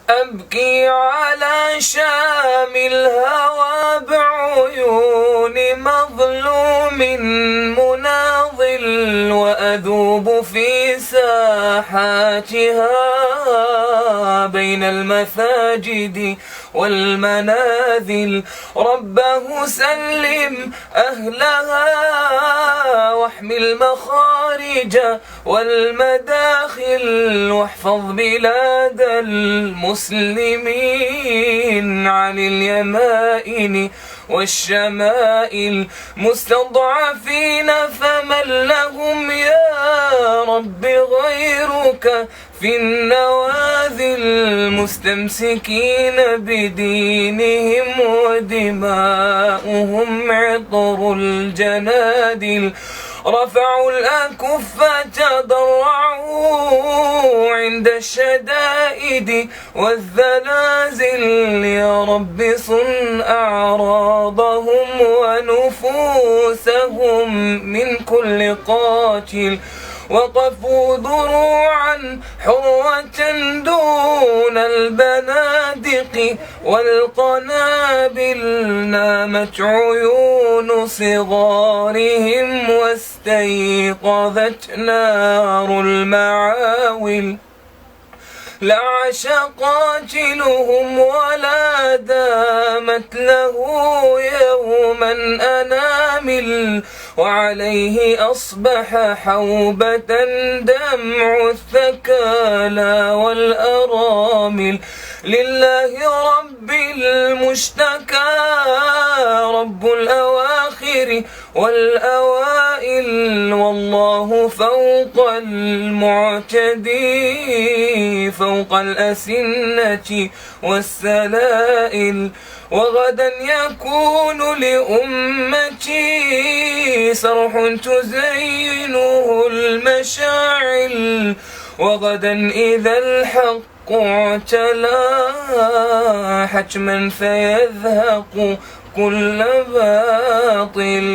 أبكي على شام الهوى بعيون مظلوم مناضل، وأذوب في ساحاتها بين المساجد والمنازل. ربه سلم أهلها واحمي المخارج والمداخل، واحفظ بلاد المسلمين عن اليمائن والشمائل. مستضعفين فمن لهم يا رب غيرك في النوازل، مستمسكين بدينهم ودماؤهم عطر الجنادل. رفعوا الأكف تضرعوا عند الشدائد والزلازل، يا رب صن أعراضهم ونفوسهم من كل قاتل. وقفوا ذروعا حرة دون البنادق والقنابل، نامت عيون صغارهم واستيقظت نار المعاول. لا عاش قاتلهم ولا دامت له يوما أنامل، وعليه أصبح حوبة دمع الثكالى والأرامل. لله رب المشتكى رب الأواخر والأوائل، والله فوق المعتدي فوق الأسنة والسلائل. وغدا يكون لأمتي صرح تزينه المشاعل، وغدا إذا الحق اعتلى حتما فيذهق كل باطل.